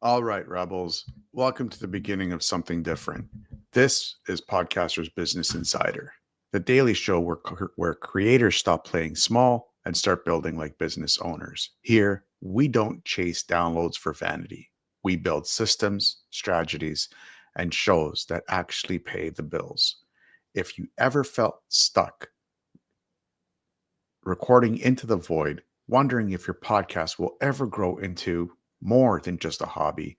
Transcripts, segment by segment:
All right, Rebels. Welcome to the beginning of something different. This is Podcaster's Business Insider, the daily show where creators stop playing small and start building like business owners. Here, we don't chase downloads for vanity. We build systems, strategies, and shows that actually pay the bills. If you ever felt stuck recording into the void, wondering if your podcast will ever grow into more than just a hobby,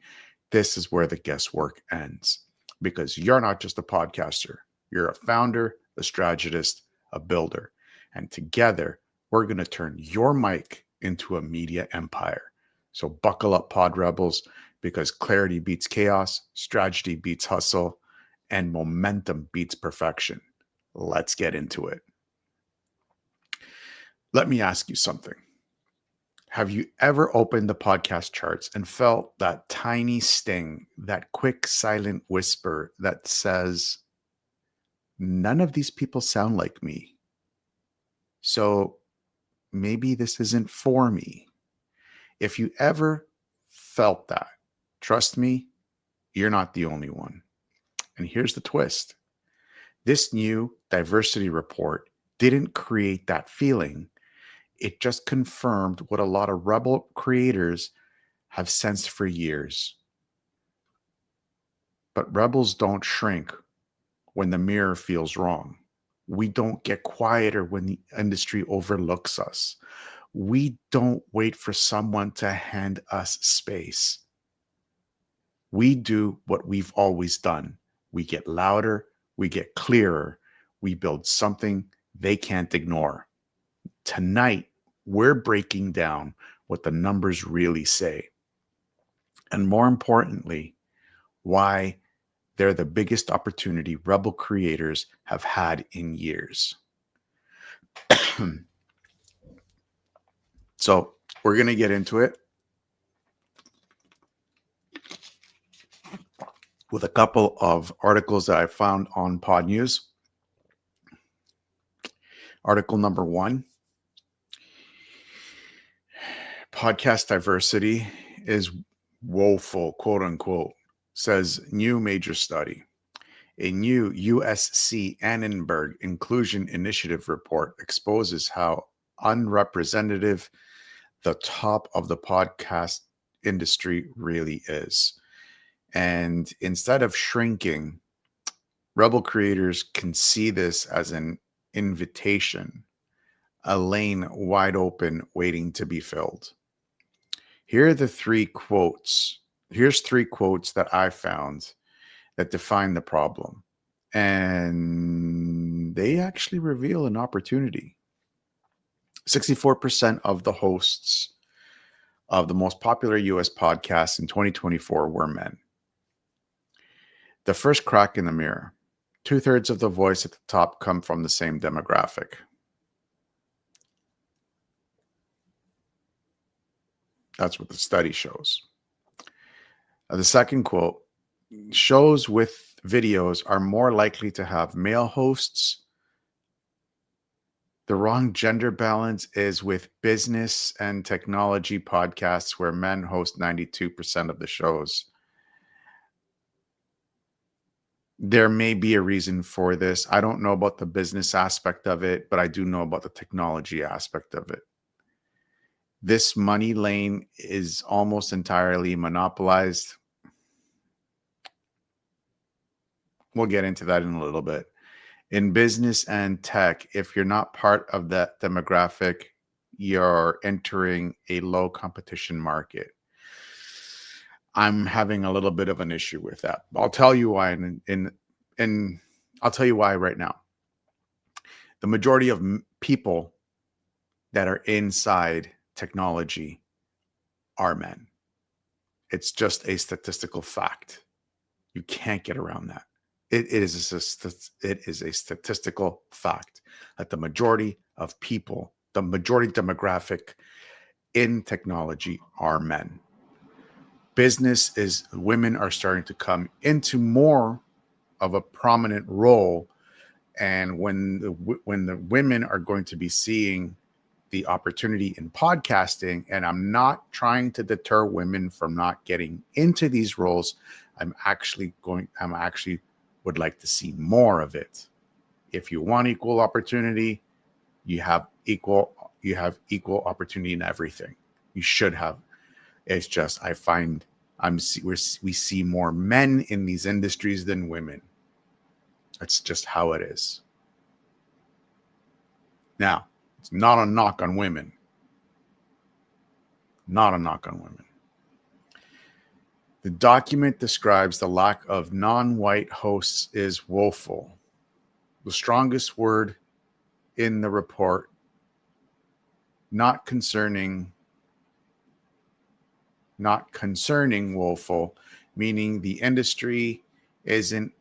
this is where the guesswork ends. Because you're not just a podcaster, you're a founder, a strategist, a builder. And together, we're going to turn your mic into a media empire. So buckle up, Pod Rebels, because clarity beats chaos, strategy beats hustle, and momentum beats perfection. Let's get into it. Let me ask you something. Have you ever opened the podcast charts and felt that tiny sting, that quick silent whisper that says, none of these people sound like me, so maybe this isn't for me? If you ever felt that, trust me, you're not the only one. And here's the twist. This new diversity report didn't create that feeling. It just confirmed what a lot of rebel creators have sensed for years. But rebels don't shrink when the mirror feels wrong. We don't get quieter when the industry overlooks us. We don't wait for someone to hand us space. We do what we've always done. We get louder, we get clearer, we build something they can't ignore. Tonight, we're breaking down what the numbers really say. And more importantly, why they're the biggest opportunity rebel creators have had in years. So we're going to get into it with a couple of articles that I found on Pod News. Article number 1. Podcast diversity is woeful, quote unquote, says new major study. A new USC Annenberg Inclusion Initiative report exposes how unrepresentative the top of the podcast industry really is. And instead of shrinking, rebel creators can see this as an invitation, a lane wide open waiting to be filled. Here are the 3 quotes. Here's 3 quotes that I found that define the problem. And they actually reveal an opportunity. 64% of the hosts of the most popular US podcasts in 2024 were men. The first crack in the mirror. 2/3 of the voice at the top come from the same demographic. That's what the study shows. The second quote, shows with videos are more likely to have male hosts. The wrong gender balance is with business and technology podcasts where men host 92% of the shows. There may be a reason for this. I don't know about the business aspect of it, but I do know about the technology aspect of it. This money lane is almost entirely monopolized. We'll get into that in a little bit. In business and tech, if you're not part of that demographic, you're entering a low competition market. I'm having a little bit of an issue with that. I'll tell you why and I'll tell you why right now. The majority of people that are inside technology are men. It's just a statistical fact. You can't get around that. It is a statistical fact that the majority of people, the majority demographic in technology are men. Business is women are starting to come into more of a prominent role, and when the women are going to be seeing the opportunity in podcasting, and I'm not trying to deter women from not getting into these roles. I'm actually would like to see more of it. If you want equal opportunity, you have equal opportunity in everything. You should have. It's just I find we see more men in these industries than women. That's just how it is. Now, it's not a knock on women. Not a knock on women. The document describes the lack of non-white hosts is woeful. The strongest word in the report, not concerning woeful, meaning the industry isn't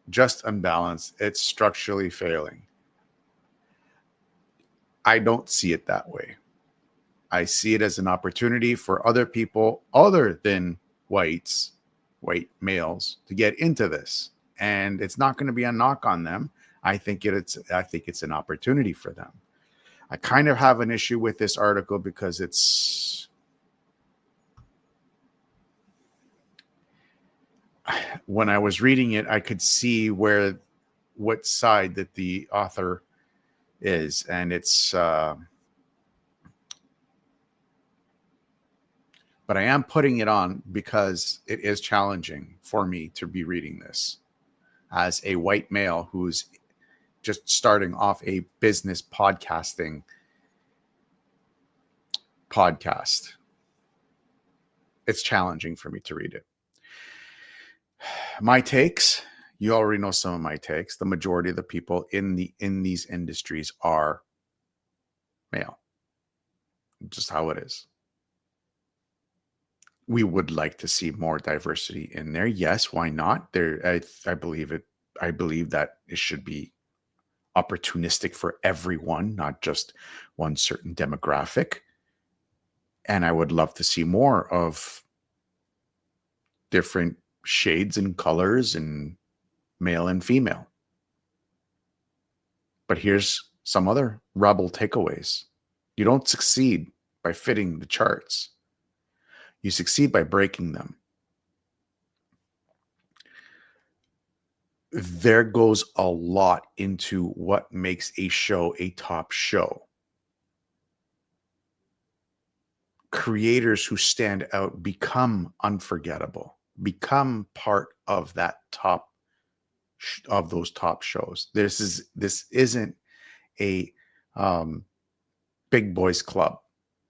just unbalanced, it's structurally failing. I don't see it that way. I see it as an opportunity for other people other than white males to get into this. And it's not going to be a knock on them. I think it's an opportunity for them. I kind of have an issue with this article because when I was reading it, I could see what side that the author is, and it's but I am putting it on because it is challenging for me to be reading this as a white male who's just starting off a business podcast. It's challenging for me to read it. My takes, you already know some of my takes. The majority of the people in these industries are male. Just how it is. We would like to see more diversity in there. Yes, why not? I believe it. I believe that it should be opportunistic for everyone, not just one certain demographic. And I would love to see more of different shades and colors and male and female. But here's some other rebel takeaways. You don't succeed by fitting the charts. You succeed by breaking them. There goes a lot into what makes a show a top show. Creators who stand out become unforgettable, become part of that of those top shows. This isn't a big boys club.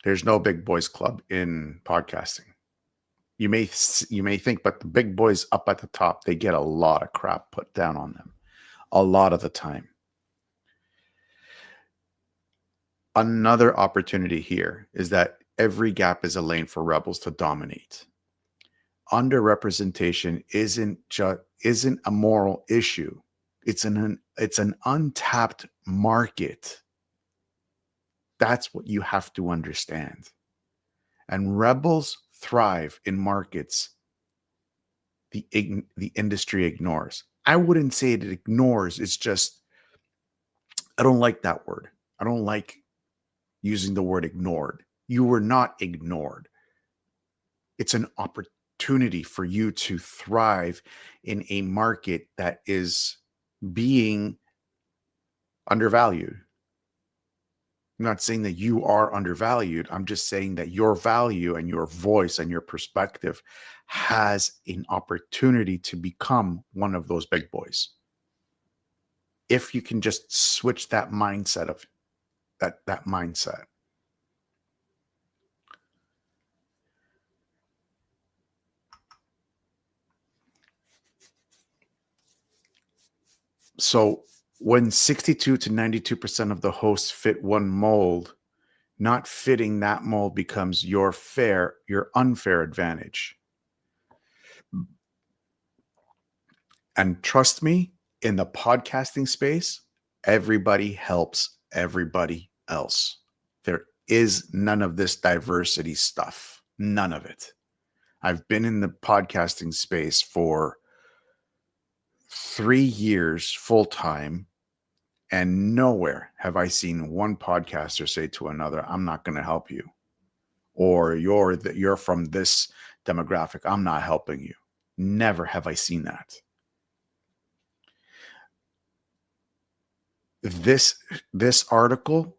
There's no big boys club in podcasting. You may think, but the big boys up at the top, they get a lot of crap put down on them a lot of the time. Another opportunity here is that every gap is a lane for rebels to dominate. Underrepresentation isn't a moral issue. It's an untapped market. That's what you have to understand. And rebels thrive in markets the industry ignores. I wouldn't say it ignores. It's just, I don't like that word. I don't like using the word ignored. You were not ignored. It's an opportunity for you to thrive in a market that is being undervalued. I'm not saying that you are undervalued. I'm just saying that your value and your voice and your perspective has an opportunity to become one of those big boys. If you can just switch that mindset of that mindset. So when 62 to 92% of the hosts fit one mold, not fitting that mold becomes your unfair advantage. And trust me, in the podcasting space, everybody helps everybody else. There is none of this diversity stuff. None of it. I've been in the podcasting space for 3 years full time. And nowhere have I seen one podcaster say to another, I'm not going to help you. Or you're from this demographic, I'm not helping you. Never have I seen that. This article,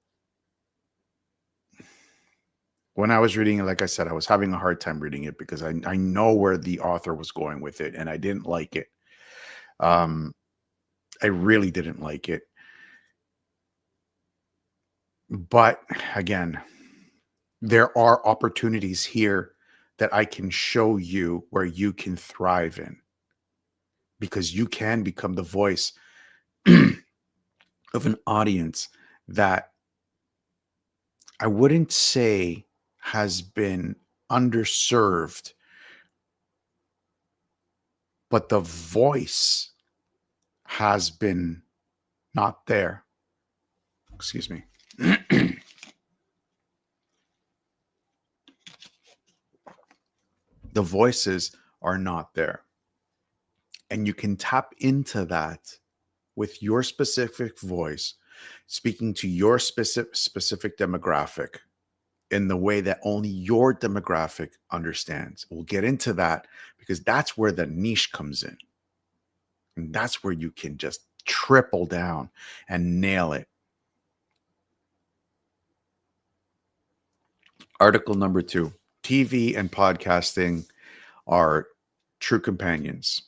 when I was reading it, like I said, I was having a hard time reading it because I know where the author was going with it, and I didn't like it. I really didn't like it. But again, there are opportunities here that I can show you where you can thrive in, because you can become the voice of an audience that I wouldn't say has been underserved, but the voice has been not there. Excuse me. The voices are not there. And you can tap into that with your specific voice, speaking to your specific demographic in the way that only your demographic understands. We'll get into that because that's where the niche comes in. And that's where you can just triple down and nail it. Article number 2, TV and podcasting are true companions.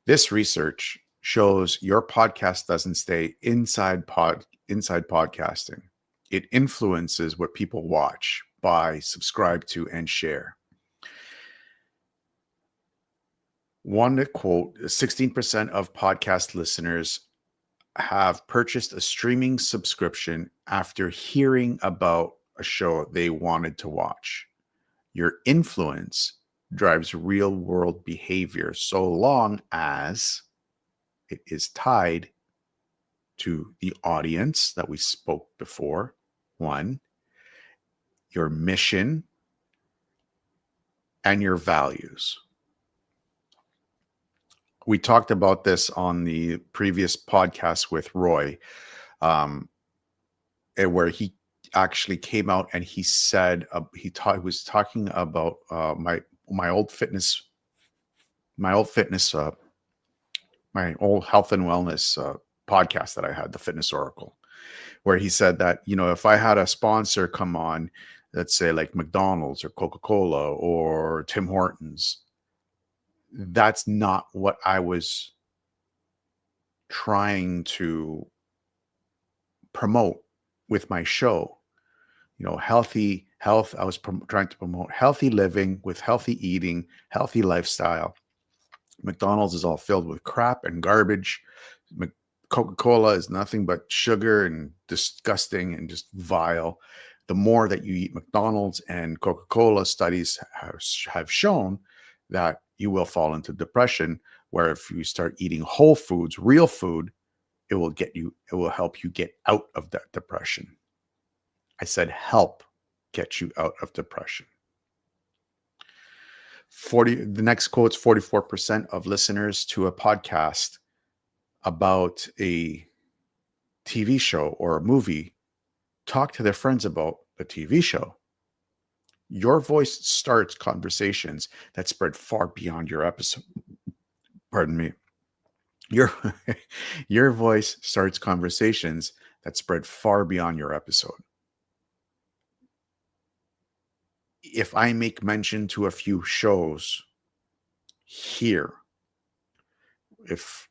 This research shows your podcast doesn't stay inside podcasting. It influences what people watch, buy, subscribe to, and share. One quote, 16% of podcast listeners have purchased a streaming subscription after hearing about a show they wanted to watch. Your influence drives real world behavior so long as it is tied to the audience that we spoke before. One, your mission, and your values. We talked about this on the previous podcast with Roy, where he actually came out and he said he was talking about my old fitness, my old health and wellness podcast that I had, the Fitness Oracle, where he said that, if I had a sponsor come on, let's say like McDonald's or Coca-Cola or Tim Hortons, that's not what I was trying to promote with my show. Healthy health. I was trying to promote healthy living with healthy eating, healthy lifestyle. McDonald's is all filled with crap and garbage. Coca-Cola is nothing but sugar and disgusting and just vile. The more that you eat McDonald's and Coca-Cola, studies have shown that you will fall into depression, where if you start eating whole foods, real food, it will help you get out of that depression. I said help get you out of depression. The next quote's 44% of listeners to a podcast about a TV show or a movie talk to their friends about the TV show. Your voice starts conversations that spread far beyond your episode. Pardon me. Your voice starts conversations that spread far beyond your episode. If I make mention to a few shows here, if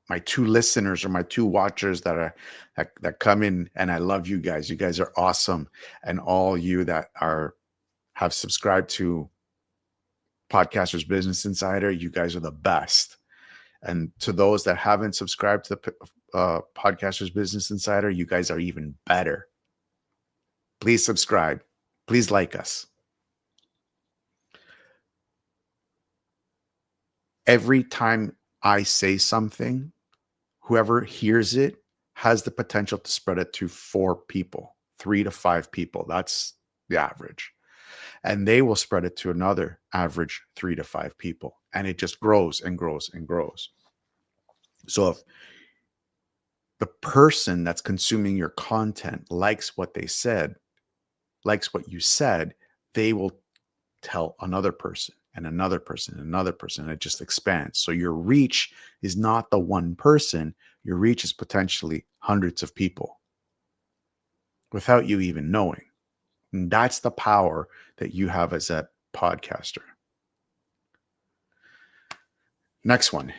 my 2 listeners or my 2 watchers that come in, and I love you guys are awesome, and all you that have subscribed to Podcasters Business Insider, you guys are the best. And to those that haven't subscribed to the Podcasters Business Insider, you guys are even better. Please subscribe. Please like us. Every time I say something, whoever hears it has the potential to spread it to 4 people, 3 to 5 people. That's the average. And they will spread it to another average 3 to 5 people. And it just grows and grows and grows. So if the person that's consuming your content likes what they said, likes what you said, they will tell another person and another person and another person, and it just expands. So your reach is not the one person, your reach is potentially hundreds of people without you even knowing. And that's the power that you have as a podcaster. Next one.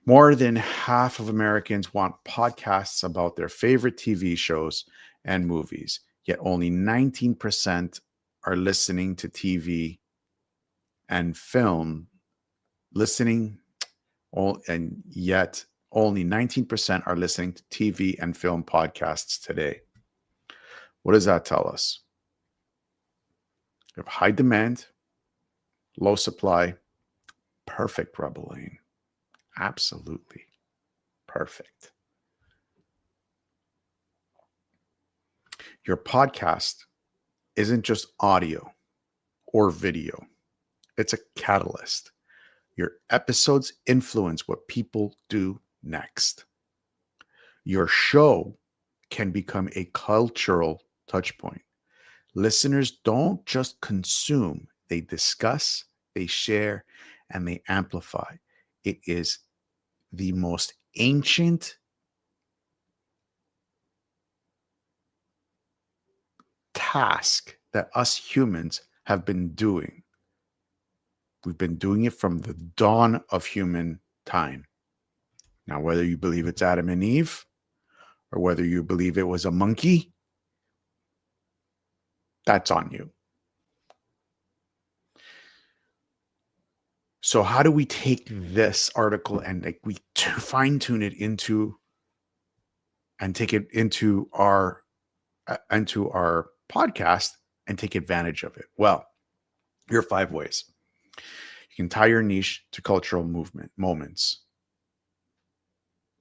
More than half of Americans want podcasts about their favorite TV shows and movies, yet only 19% are listening to TV and film, and yet only 19% are listening to TV and film podcasts today. What does that tell us? You have high demand, low supply, perfect Rebel Lane. Absolutely perfect. Your podcast isn't just audio or video, it's a catalyst. Your episodes influence what people do next. Your show can become a cultural touchpoint. Listeners don't just consume, they discuss, they share, and they amplify. It is the most ancient task that us humans have been doing. We've been doing it from the dawn of human time. Now, whether you believe it's Adam and Eve, or whether you believe it was a monkey, that's on you. So how do we take this article and we fine tune it into and take it into our podcast and take advantage of it? Well, here are 5 ways. You can tie your niche to cultural moments.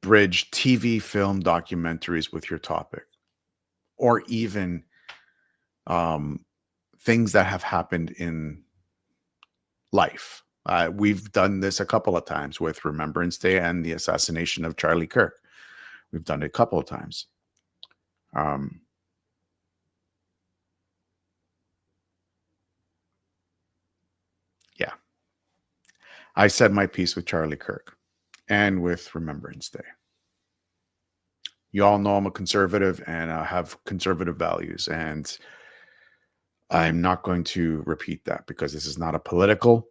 Bridge TV, film, documentaries with your topic, or even things that have happened in life. We've done this a couple of times with Remembrance Day and the assassination of Charlie Kirk. We've done it a couple of times. Yeah. I said my piece with Charlie Kirk and with Remembrance Day. You all know I'm a conservative and I have conservative values, and I'm not going to repeat that because this is not a political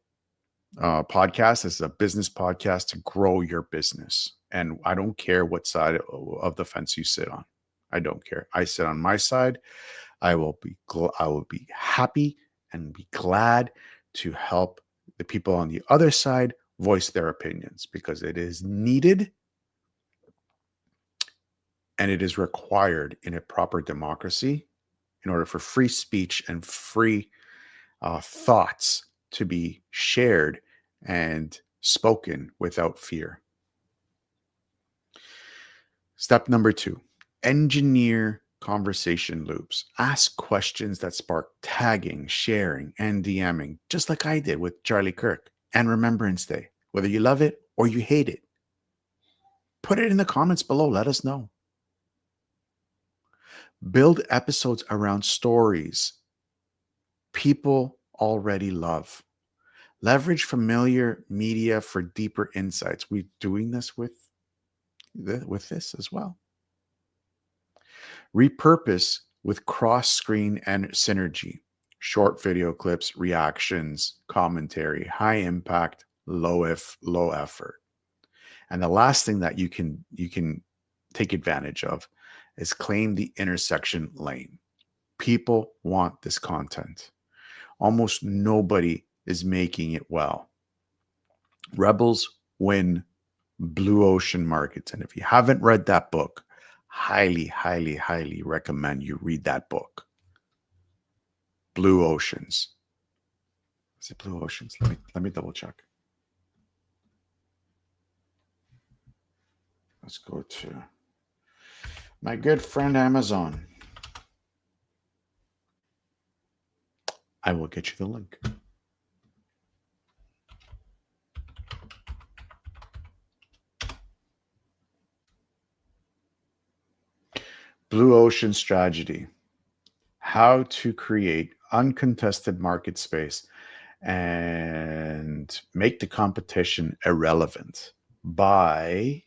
podcast. This is a business podcast to grow your business. And I don't care what side of the fence you sit on. I don't care. I sit on my side. I will be happy and be glad to help the people on the other side voice their opinions, because it is needed and it is required in a proper democracy in order for free speech and free thoughts to be shared and spoken without fear. Step number 2, engineer conversation loops. Ask questions that spark tagging, sharing, and DMing, just like I did with Charlie Kirk and Remembrance Day. Whether you love it or you hate it, put it in the comments below. Let us know. Build episodes around stories people already love. Leverage familiar media for deeper insights. We're doing this with this as well. Repurpose with cross-screen and synergy. Short video clips, reactions, commentary, high impact, low effort. And the last thing that you can take advantage of is claim the intersection lane. People want this content. Almost nobody is making it well. Rebels win blue ocean markets. And if you haven't read that book, highly, highly, highly recommend you read that book. Blue Oceans. Is it Blue Oceans? Let me double check. Let's go to my good friend Amazon. I will get you the link. Blue ocean strategy. How to create uncontested market space and make the competition irrelevant by,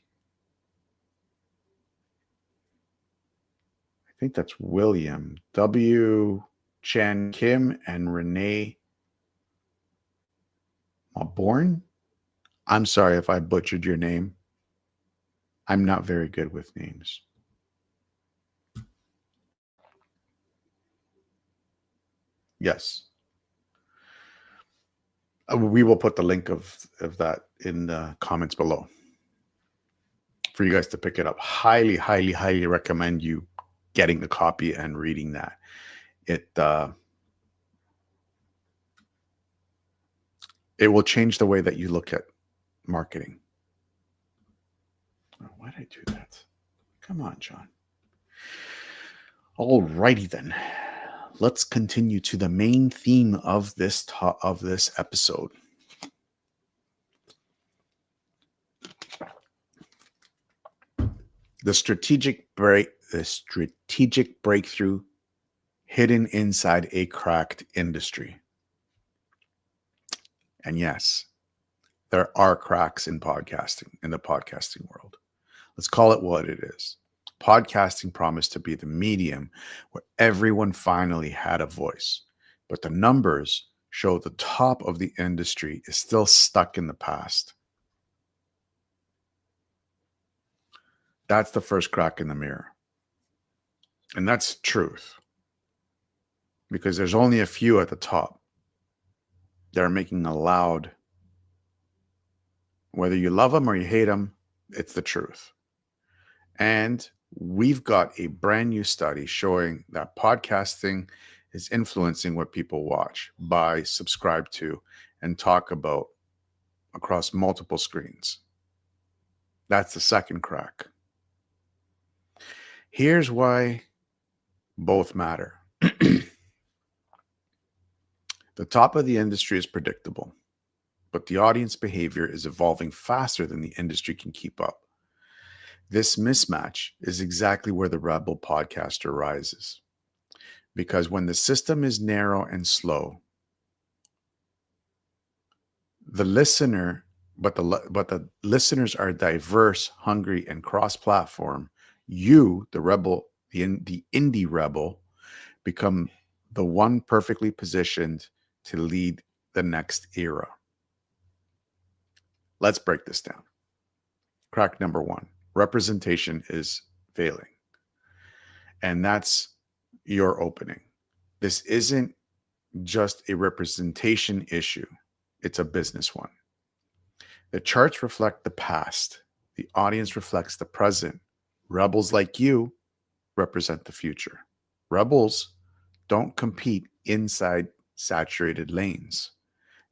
I think that's William W. Chan Kim and Renee Maborn. I'm sorry if I butchered your name. I'm not very good with names. Yes. We will put the link of that in the comments below for you guys to pick it up. Highly, highly, highly recommend you getting the copy and reading that. It will change the way that you look at marketing. Oh, why did I do that? Come on, John. All righty then. Let's continue to the main theme of this episode. The strategic breakthrough hidden inside a cracked industry. And yes, there are cracks in podcasting, in the podcasting world. Let's call it what it is. Podcasting promised to be the medium where everyone finally had a voice, but the numbers show the top of the industry is still stuck in the past. That's the first crack in the mirror. And that's truth. Because there's only a few at the top that are making a loud, whether you love them or you hate them, it's the truth. And we've got a brand new study showing that podcasting is influencing what people watch, buy, subscribe to, and talk about across multiple screens. That's the second crack. Here's why both matter. The top of the industry is predictable, but the audience behavior is evolving faster than the industry can keep up. This mismatch is exactly where the rebel podcaster rises. Because when the system is narrow and slow, the listeners are diverse, hungry, and cross-platform, you, the rebel, the indie rebel, become the one perfectly positioned to lead the next era. Let's break this down. Crack number one. Representation is failing. And that's your opening. This isn't just a representation issue. It's a business one. The charts reflect the past. The audience reflects the present. Rebels like you represent the future. Rebels don't compete inside saturated lanes.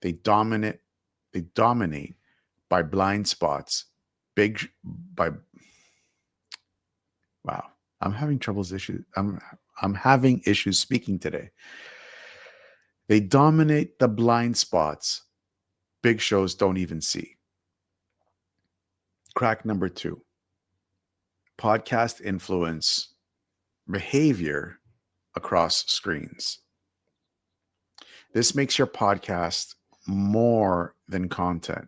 They dominate by blind spots. Wow. I'm having issues speaking today. They dominate the blind spots big shows don't even see. Crack number two. Podcast influence behavior across screens. This makes your podcast more than content.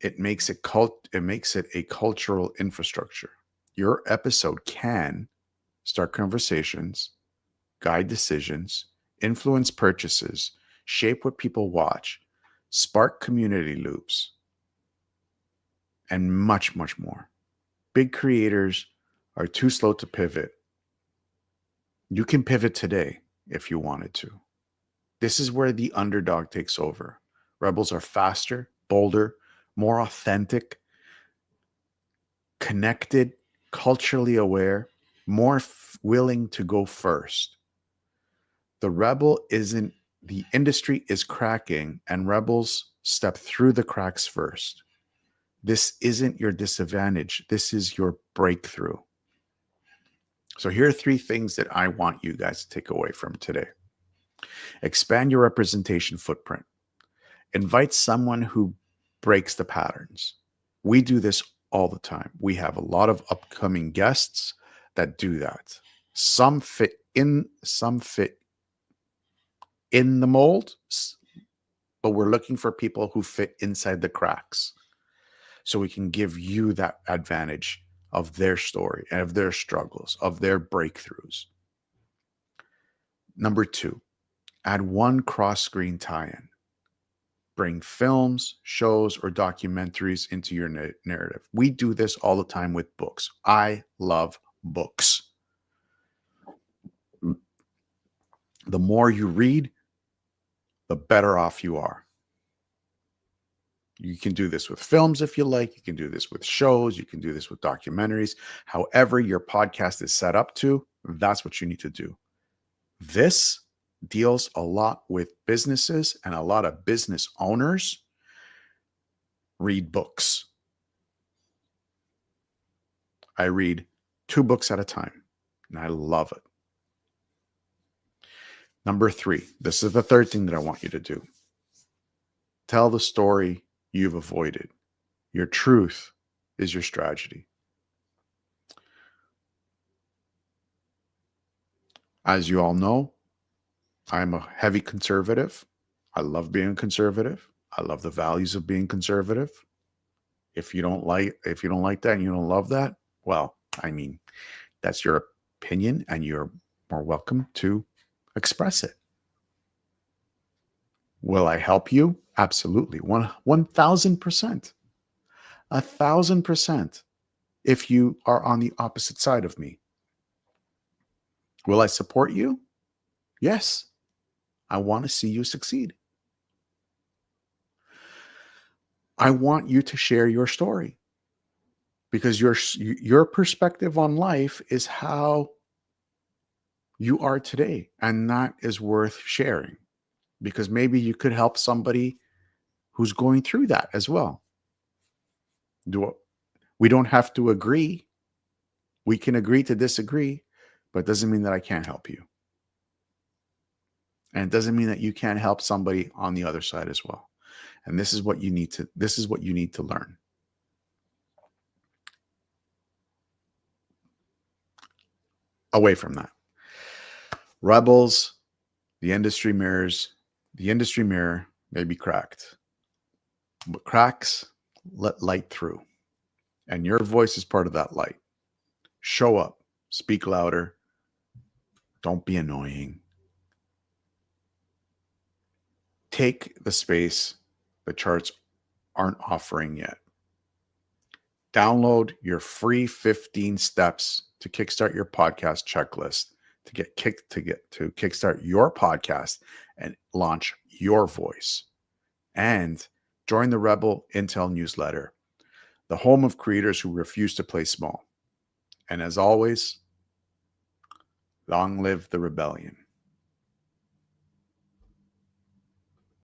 It makes it a cultural infrastructure. Your episode can start conversations, guide decisions, influence purchases, shape what people watch, spark community loops, and much, much more. Big creators are too slow to pivot. You can pivot today if you wanted to. This is where the underdog takes over. Rebels are faster, bolder, more authentic, connected, culturally aware, more willing to go first. The industry is cracking, and rebels step through the cracks first. This isn't your disadvantage. This is your breakthrough. So here are 3 things that I want you guys to take away from today. Expand your representation footprint. Invite someone who breaks the patterns. We do this all the time. We have a lot of upcoming guests that do that. Some fit in the mold, but we're looking for people who fit inside the cracks, so we can give you that advantage of their story and of their struggles, of their breakthroughs. Number 2, add one cross-screen tie-in. Bring films, shows, or documentaries into your narrative. We do this all the time with books. I love books. The more you read, the better off you are. You can do this with films if you like. You can do this with shows. You can do this with documentaries. However your podcast is set up to, that's what you need to do. This deals a lot with businesses, and a lot of business owners read books. I read 2 books at a time, and I love it. Number 3, this is the third thing that I want you to do. Tell the story you've avoided. Your truth is your strategy. As you all know, I'm a heavy conservative. I love being conservative. I love the values of being conservative. If you don't like that and you don't love that, well, I mean, that's your opinion, and you're more welcome to express it. Will I help you? Absolutely. 1,000%. 1,000% if you are on the opposite side of me. Will I support you? Yes. I want to see you succeed. I want you to share your story, because your perspective on life is how you are today, and that is worth sharing, because maybe you could help somebody who's going through that as well. We don't have to agree. We can agree to disagree, but it doesn't mean that I can't help you. And it doesn't mean that you can't help somebody on the other side as well. And this is what you need to learn. Away from that. Rebels, the industry mirror may be cracked, but cracks let light through. And your voice is part of that light. Show up, speak louder. Don't be annoying. Take the space the charts aren't offering yet. Download your free 15 steps to kickstart your podcast checklist to kickstart your podcast and launch your voice. And join the Rebel Intel newsletter, the home of creators who refuse to play small. And as always, long live the rebellion.